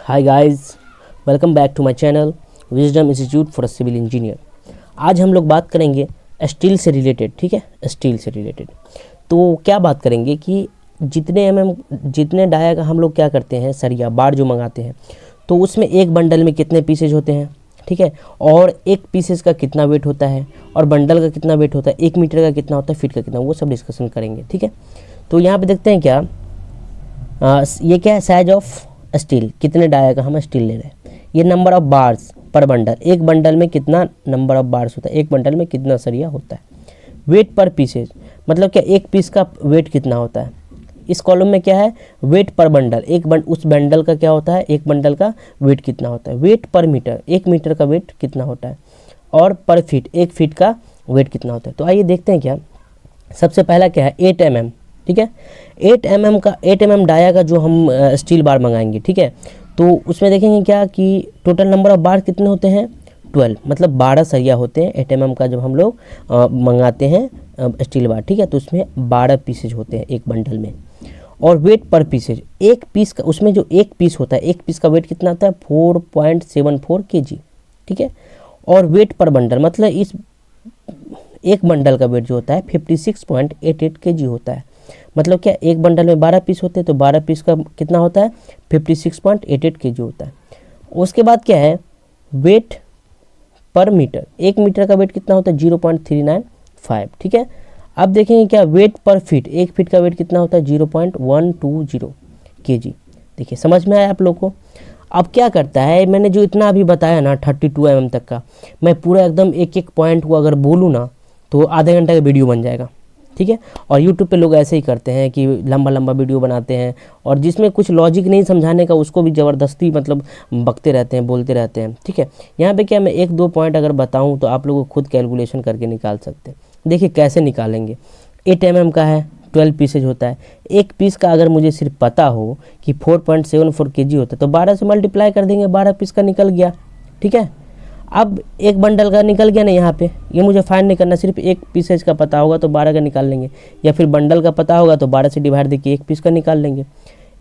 Hi guys, welcome back to my channel wisdom institute for civil engineer. आज हम लोग बात करेंगे स्टील से रिलेटेड। ठीक है, स्टील से रिलेटेड तो क्या बात करेंगे कि जितने डाया का हम लोग क्या करते हैं, सरिया बार जो मंगाते हैं तो उसमें एक बंडल में कितने पीसेज होते हैं। ठीक है, और एक पीसेस का कितना वेट होता है और बंडल का कितना वेट होता है, 1 मीटर का कितना होता है, फीट का कितना, वो सब डिस्कशन करेंगे। ठीक है, तो यहाँ पे देखते हैं क्या ये क्या है, साइज ऑफ स्टील, कितने डाया का हम स्टील ले रहे हैं। ये नंबर ऑफ बार्स पर बंडल, एक बंडल में कितना नंबर ऑफ बार्स होता है, एक बंडल में कितना सरिया होता है। वेट पर पीसेज मतलब क्या, एक पीस का वेट कितना होता है। इस कॉलम में क्या है, वेट पर बंडल, उस बंडल का क्या होता है, एक बंडल का वेट कितना होता है। वेट पर मीटर, 1 मीटर का वेट कितना होता है। और पर फीट, 1 फीट का वेट कितना होता है। तो आइए देखते हैं क्या। सबसे पहला क्या है, 8 mm। ठीक है, 8 mm डाया का जो हम स्टील बार मंगाएंगे। ठीक है, तो उसमें देखेंगे क्या कि टोटल नंबर ऑफ बार कितने होते हैं, 12, मतलब 12 सरिया होते हैं 8 mm का जब हम लोग मंगाते हैं स्टील बार। ठीक है, तो उसमें 12 पीसेज होते हैं एक बंडल में। और वेट पर पीसेज, एक पीस का, उसमें जो एक पीस होता है, एक पीस का वेट कितना आता है, 4.74 kg। ठीक है, और वेट पर बंडल मतलब इस एक बंडल का वेट जो होता है 56.88 kg होता है। मतलब क्या, एक बंडल में 12 पीस होते हैं तो 12 पीस का कितना होता है, 56.88 kg होता है। उसके बाद क्या है, वेट पर मीटर, 1 मीटर का वेट कितना होता है, 0.395। ठीक है, अब देखेंगे क्या, वेट पर फीट, 1 फीट का वेट कितना होता है, 0.120 kg। देखिए समझ में आया आप लोग को। अब क्या करता है, मैंने जो इतना अभी बताया ना 32 mm तक का, मैं पूरा एकदम एक एक पॉइंट को अगर बोलूँ ना तो आधे घंटे का वीडियो बन जाएगा। ठीक है, और यूट्यूब पे लोग ऐसे ही करते हैं कि लंबा लंबा वीडियो बनाते हैं और जिसमें कुछ लॉजिक नहीं समझाने का उसको भी ज़बरदस्ती मतलब बकते रहते हैं, बोलते रहते हैं। ठीक है, यहाँ पे क्या, मैं 1-2 पॉइंट अगर बताऊँ तो आप लोगों को खुद कैलकुलेशन करके निकाल सकते हैं। देखिए कैसे निकालेंगे। 8 mm का है, 12 पीसेज होता है। एक पीस का अगर मुझे सिर्फ पता हो कि 4.74 kg होता है तो 12 से मल्टीप्लाई कर देंगे, 12 पीस का निकल गया। ठीक है, अब एक बंडल का निकल गया ना, यहाँ पे ये मुझे फाइंड नहीं करना, सिर्फ एक पीसेज का पता होगा तो 12 का निकाल लेंगे, या फिर बंडल का पता होगा तो 12 से डिवाइड देके 1 पीस का निकाल लेंगे।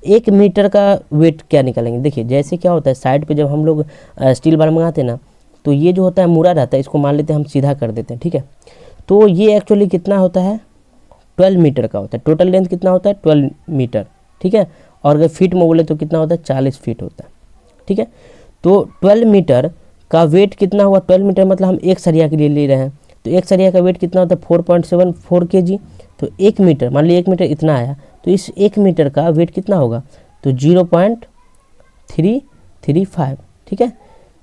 1 मीटर का वेट क्या निकालेंगे। देखिए जैसे क्या होता है, साइड पे जब हम लोग स्टील बार मंगाते हैं ना तो ये जो होता है मुड़ा रहता है, इसको मान लेते हैं हम सीधा कर देते हैं। ठीक है, तो ये एक्चुअली कितना होता है, 12 मीटर का होता है। टोटल लेंथ कितना होता है, 12 मीटर। ठीक है, और अगर फीट में बोले तो कितना होता है, 40 फीट होता है। ठीक है, तो 12 मीटर का वेट कितना हुआ, 12 मीटर मतलब हम एक सरिया के लिए ले रहे हैं तो एक सरिया का वेट कितना होता है, 4.74 kg। तो 1 मीटर, मान लीजिए 1 मीटर इतना आया तो इस 1 मीटर का वेट कितना होगा, तो 0.335। ठीक है,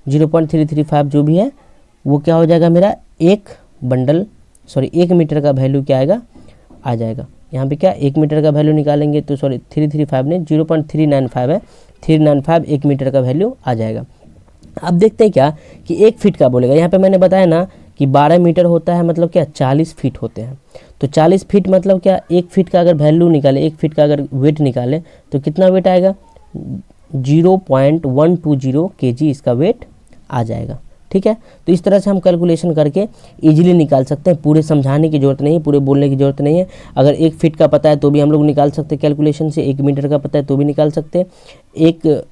0.335 जो भी है वो क्या हो जाएगा मेरा, एक मीटर का वैल्यू क्या आएगा, आ जाएगा। यहाँ पे क्या, 1 मीटर का वैल्यू निकालेंगे तो 335 ने 0.395 है, 395 1 मीटर का वैल्यू आ जाएगा। अब देखते हैं क्या कि 1 फीट का बोलेगा। यहाँ पे मैंने बताया ना कि 12 मीटर होता है, मतलब क्या 40 फीट होते हैं। तो 40 फीट मतलब क्या, 1 फीट का अगर वैल्यू निकाले, 1 फीट का अगर वेट निकाले तो कितना वेट आएगा, 0.120 kg इसका वेट आ जाएगा। ठीक है, तो इस तरह से हम कैलकुलेशन करके इजीली निकाल सकते हैं। पूरे समझाने की ज़रूरत नहीं है, पूरे बोलने की ज़रूरत नहीं है। अगर 1 फीट का पता है तो भी हम लोग निकाल सकते हैं कैलकुलेशन से, 1 मीटर का पता है तो भी निकाल सकते हैं, एक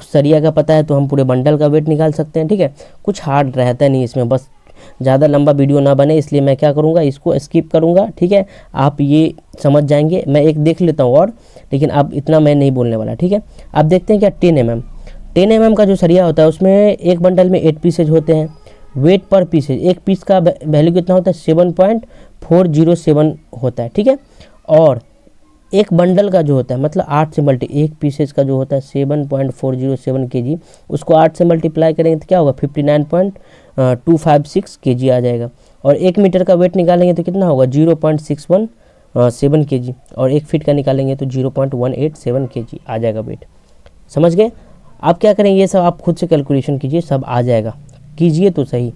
सरिया का पता है तो हम पूरे बंडल का वेट निकाल सकते हैं। ठीक है, कुछ हार्ड रहता नहीं इसमें, बस ज़्यादा लंबा वीडियो ना बने इसलिए मैं क्या करूँगा, इसको स्किप करूँगा। ठीक है, आप ये समझ जाएंगे। मैं एक देख लेता हूँ और, लेकिन अब इतना मैं नहीं बोलने वाला। ठीक है, अब देखते हैं क्या, 10 mm का जो सरिया होता है उसमें एक बंडल में 8 पीसेज होते हैं। वेट पर पीसेज, एक पीस का वैल्यू कितना होता है, 7.407 होता है। ठीक है, और एक बंडल का जो होता है मतलब 8 से एक पीसेज का जो होता है 7.407 kg, उसको 8 से मल्टीप्लाई करेंगे तो क्या होगा, 59.256 kg आ जाएगा। और 1 मीटर का वेट निकालेंगे तो कितना होगा, 0.617 kg, और 1 फीट का निकालेंगे तो 0.187 kg आ जाएगा वेट। समझ गए। आप क्या करेंगे, ये सब आप खुद से कैलकुलेशन कीजिए, सब आ जाएगा, कीजिए तो सही।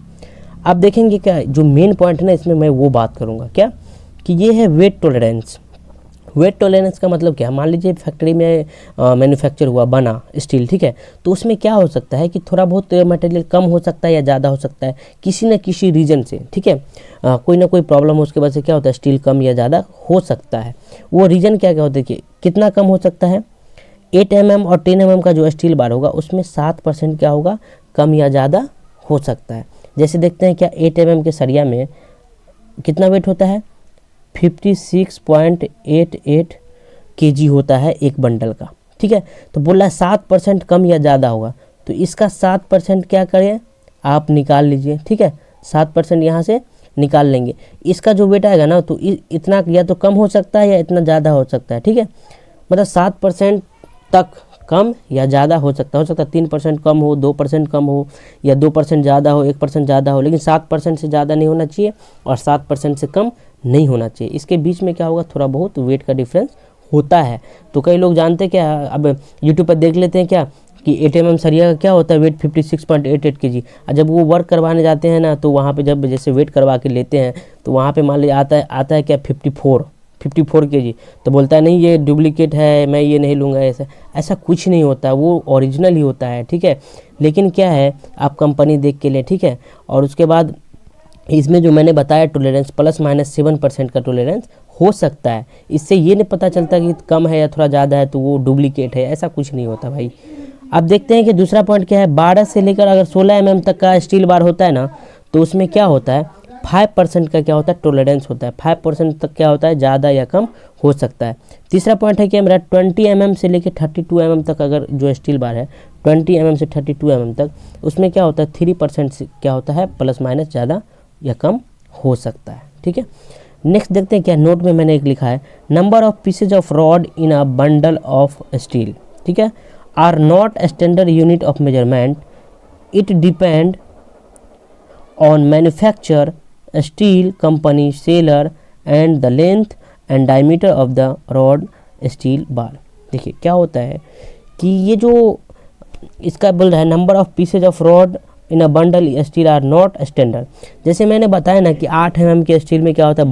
आप देखेंगे क्या, जो मेन पॉइंट है ना इसमें मैं वो बात करूँगा क्या, कि ये है वेट टॉलरेंस। वेट टॉलरेंस का मतलब क्या, मान लीजिए फैक्ट्री में मैन्युफैक्चर हुआ, बना स्टील। ठीक है, तो उसमें क्या हो सकता है कि थोड़ा बहुत मटेरियल कम हो सकता है या ज़्यादा हो सकता है किसी न किसी रीजन से। ठीक है, कोई ना कोई प्रॉब्लम हो, उसके वजह से क्या होता है, स्टील कम या ज़्यादा हो सकता है। वो रीजन क्या क्या होता है कि कितना कम हो सकता है, 8 mm और 10 mm का जो स्टील बार होगा उसमें 7% क्या होगा, कम या ज़्यादा हो सकता है। जैसे देखते हैं क्या 8 mm के सरिया में कितना वेट होता है, 56.88 kg होता है एक बंडल का, ठीक है। तो बोल रहा है 7% कम या ज़्यादा होगा, तो इसका 7% क्या करें आप निकाल लीजिए, ठीक है। 7% यहाँ से निकाल लेंगे, इसका जो वेट आएगा ना तो इतना या तो कम हो सकता है या इतना ज़्यादा हो सकता है, ठीक है। मतलब 7% तक कम या ज़्यादा हो सकता है 3% कम हो, 2% कम हो, या 2% ज़्यादा हो, 1% ज़्यादा हो, लेकिन 7% से ज़्यादा नहीं होना चाहिए और 7% से कम नहीं होना चाहिए। इसके बीच में क्या होगा, थोड़ा बहुत वेट का डिफरेंस होता है। तो कई लोग जानते क्या, अब यूट्यूब पर देख लेते हैं क्या कि 8 mm सरिया का क्या होता है वेट 56.88 kg। और जब वो वर्क करवाने जाते हैं ना तो वहाँ पे जब जैसे वेट करवा के लेते हैं तो वहाँ पे मान लीजिए आता है क्या 54 kg, तो बोलता है नहीं ये डुप्लीकेट है, मैं ये नहीं लूँगा। ऐसा कुछ नहीं होता, वो ओरिजिनल ही होता है, ठीक है। लेकिन क्या है आप कंपनी देख के लें, ठीक है। और उसके बाद इसमें जो मैंने बताया टोलरेंस ±7% का टोलरेंस हो सकता है। इससे ये नहीं पता चलता कि कम है या थोड़ा ज़्यादा है तो वो डुप्लीकेट है, ऐसा कुछ नहीं होता भाई। अब देखते हैं कि दूसरा पॉइंट क्या है, 12 से लेकर अगर 16 mm तक का स्टील बार होता है ना तो उसमें क्या होता है 5% का क्या होता है टोलरेंस होता है। 5% तक क्या होता है ज़्यादा या कम हो सकता है। तीसरा पॉइंट है कि मेरा 20 mm से लेकर 32 mm तक अगर जो स्टील बार है 20 mm से 32 mm तक, उसमें क्या होता है 3% से क्या होता है प्लस माइनस ज़्यादा या कम हो सकता है, ठीक है। नेक्स्ट देखते हैं क्या नोट में मैंने एक लिखा है, number of pieces of rod in a bundle of steel, ठीक है, are not standard unit of measurement, it depend on manufacture, steel company, seller and the length and diameter of the rod steel bar. देखिए क्या होता है कि ये जो इसका बोल रहा है number of pieces of rod in a bundle steel are not standard. जैसे मैंने बताया ना कि 8 mm के स्टील में क्या होता है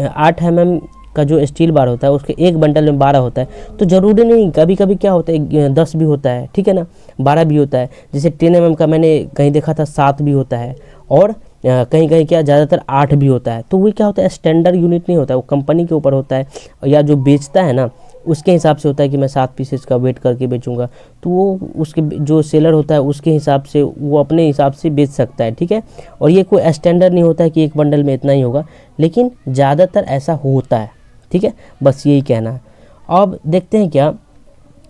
8 mm का जो स्टील बार होता है उसके एक बंडल में 12 होता है, तो ज़रूरी नहीं, कभी कभी क्या होता है 10 भी होता है, ठीक है ना, 12 भी होता है। जैसे 10 mm का मैंने कहीं देखा था 7 भी होता है और कहीं कहीं क्या ज़्यादातर 8 भी होता है। तो वो क्या होता है स्टैंडर्ड यूनिट नहीं होता है, वो कंपनी के ऊपर होता है या जो बेचता है ना उसके हिसाब से होता है कि मैं 7 पीसेस का वेट करके बेचूंगा, तो वो उसके जो सेलर होता है उसके हिसाब से वो अपने हिसाब से बेच सकता है, ठीक है। और ये कोई स्टैंडर्ड नहीं होता है कि एक बंडल में इतना ही होगा, लेकिन ज़्यादातर ऐसा होता है, ठीक है। बस यही कहना है। अब देखते हैं क्या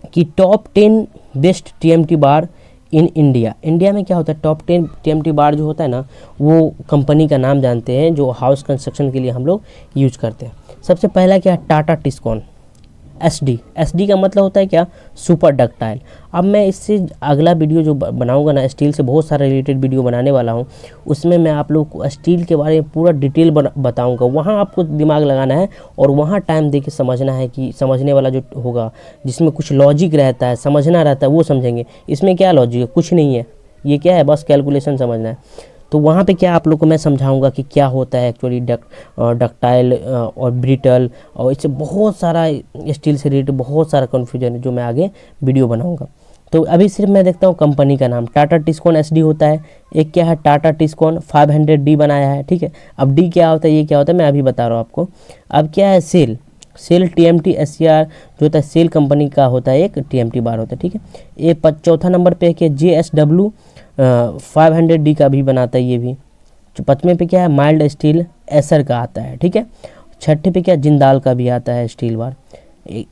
कि top 10 best TMT bar in India में क्या होता है टॉप 10 TMT बार जो होता है ना वो कंपनी का नाम जानते हैं जो हाउस कंस्ट्रक्शन के लिए हम लोग यूज करते हैं। सबसे पहला क्या है टाटा टिस्कॉन SD का मतलब होता है क्या सुपर डक्टाइल। अब मैं इससे अगला वीडियो जो बनाऊंगा ना स्टील से बहुत सारा रिलेटेड वीडियो बनाने वाला हूं, उसमें मैं आप लोग को स्टील के बारे में पूरा डिटेल बताऊंगा। वहां आपको दिमाग लगाना है और वहां टाइम दे के समझना है कि समझने वाला जो होगा जिसमें कुछ लॉजिक रहता है समझना रहता है वो समझेंगे। इसमें क्या लॉजिक है, कुछ नहीं है, ये क्या है बस कैलकुलेशन समझना है। तो वहाँ पे क्या आप लोग को मैं समझाऊंगा कि क्या होता है एक्चुअली डक्टाइल और ब्रिटल, और इससे बहुत सारा स्टील से रिलेटेड बहुत सारा कन्फ्यूजन है जो मैं आगे वीडियो बनाऊंगा। तो अभी सिर्फ मैं देखता हूँ कंपनी का नाम टाटा टिस्कॉन SD होता है। एक क्या है टाटा टिस्कॉन 500D बनाया है, ठीक है। अब D क्या होता है ये क्या होता है मैं अभी बता रहा हूँ आपको। अब क्या है सेल TMT SCR जो होता है सेल कंपनी का होता है एक TMT बार होता है, ठीक है। ये चौथा नंबर पे है JSW 500D का भी बनाता है ये भी। पाँचवें पे क्या है माइल्ड स्टील एसर का आता है, ठीक है। छठे पे क्या जिंदाल का भी आता है स्टील बार।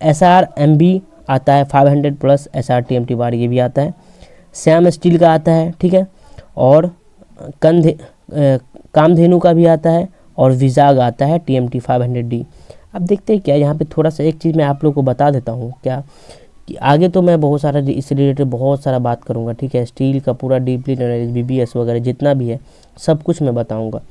SRMB आता है 500 प्लस SR TMT बार ये भी आता है। श्याम स्टील का आता है, ठीक है। और कामधेनु का भी आता है और विजाग आता है TMT 500D। अब देखते हैं क्या यहाँ पे थोड़ा सा एक चीज़ मैं आप लोग को बता देता हूँ क्या कि आगे तो मैं बहुत सारा इस रिलेटेड बहुत सारा बात करूँगा, ठीक है। स्टील का पूरा डीपली नॉलेज BBS वगैरह जितना भी है सब कुछ मैं बताऊँगा।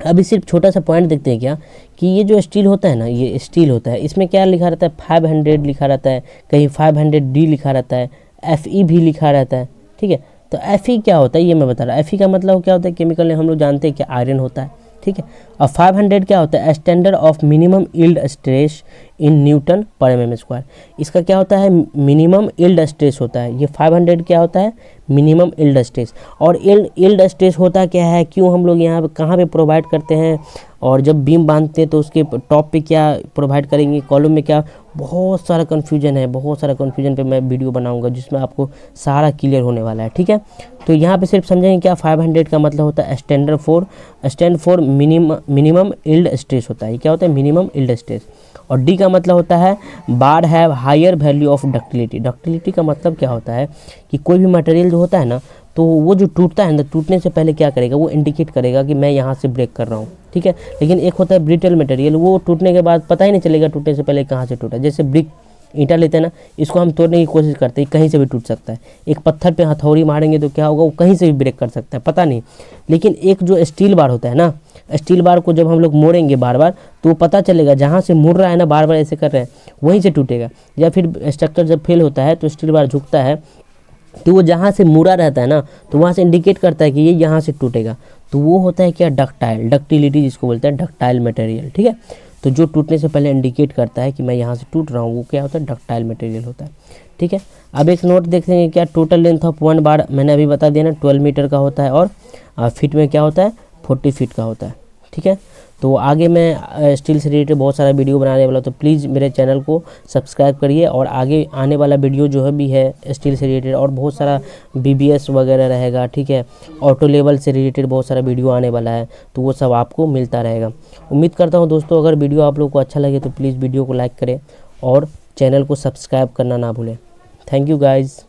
अभी सिर्फ छोटा सा पॉइंट देखते हैं क्या कि ये जो स्टील होता है ना ये स्टील होता है, इसमें क्या लिखा रहता है 500 लिखा रहता है, कहीं 500D लिखा रहता है, FE भी लिखा रहता है, ठीक है। तो FE क्या होता है ये मैं बता रहा हूँ। FE का मतलब क्या होता है केमिकल में हम लोग जानते हैं कि आयरन होता है, ठीक है। और 500 क्या होता है standard of minimum yield stress in newton पर mm²। इसका क्या होता है मिनिमम यील्ड स्ट्रेस होता है। ये 500 क्या होता है मिनिमम यील्ड स्ट्रेस। और यील्ड स्ट्रेस होता क्या है, क्यों हम लोग यहाँ पे कहाँ पे प्रोवाइड करते हैं, और जब बीम बांधते हैं तो उसके टॉप पे क्या प्रोवाइड करेंगे, कॉलम में क्या बहुत सारा कन्फ्यूजन है, बहुत सारा कन्फ्यूजन पे मैं वीडियो बनाऊंगा जिसमें आपको सारा क्लियर होने वाला है, ठीक है। तो यहाँ पे सिर्फ समझेंगे क्या 500 का मतलब होता है stand for minimum yield stress होता है। क्या होता है? Minimum yield stress. और डी का मतलब होता है bar have higher value of ductility. Ductility का मतलब क्या होता है कि कोई भी मटेरियल जो होता है ना, तो वो जो टूटता है ना, टूटने से पहले क्या करेगा, वो इंडिकेट करेगा कि मैं यहाँ से ब्रेक कर रहा हूँ, ठीक है। लेकिन एक होता है ब्रिटल मटेरियल, वो टूटने के बाद पता ही नहीं चलेगा टूटने से पहले कहाँ से टूटा। जैसे ब्रिक ईंटा लेते हैं ना, इसको हम तोड़ने की कोशिश करते हैं, कहीं से भी टूट सकता है। एक पत्थर पे हथौड़ी मारेंगे तो क्या होगा, वो कहीं से भी ब्रेक कर सकता है, पता नहीं। लेकिन एक जो स्टील बार होता है ना, स्टील बार को जब हम लोग मोड़ेंगे बार बार, तो वो पता चलेगा जहाँ से मुड़ रहा है ना, बार बार ऐसे कर रहे हैं, वहीं से टूटेगा। या फिर स्ट्रक्चर जब फेल होता है तो स्टील बार झुकता है, तो वो जहाँ से मुड़ा रहता है ना, तो वहाँ से इंडिकेट करता है कि ये यहाँ से टूटेगा। तो वो होता है क्या? डक्टिलिटी जिसको बोलते हैं, डक्टाइल मटेरियल, ठीक है। तो जो टूटने से पहले इंडिकेट करता है कि मैं यहाँ से टूट रहा हूँ, वो क्या होता है? डक्टाइल मटेरियल होता है, ठीक है। अब एक नोट देखते हैं क्या total length of one bar, मैंने अभी बता दिया ना 12 मीटर का होता है, और फीट में क्या होता है? 40 फीट का होता है, ठीक है। तो आगे मैं स्टील से रिलेटेड बहुत सारा वीडियो बनाने वाला, तो प्लीज़ मेरे चैनल को सब्सक्राइब करिए। और आगे आने वाला वीडियो जो है भी है स्टील से रिलेटेड, और बहुत सारा बीबीएस वगैरह रहेगा, ठीक है। ऑटो लेवल से रिलेटेड बहुत सारा वीडियो आने वाला है, तो वो सब आपको मिलता रहेगा। उम्मीद करता हूँ दोस्तों, अगर वीडियो आप लोग को अच्छा लगे तो प्लीज़ वीडियो को लाइक करें और चैनल को सब्सक्राइब करना ना भूलें। Thank you guys.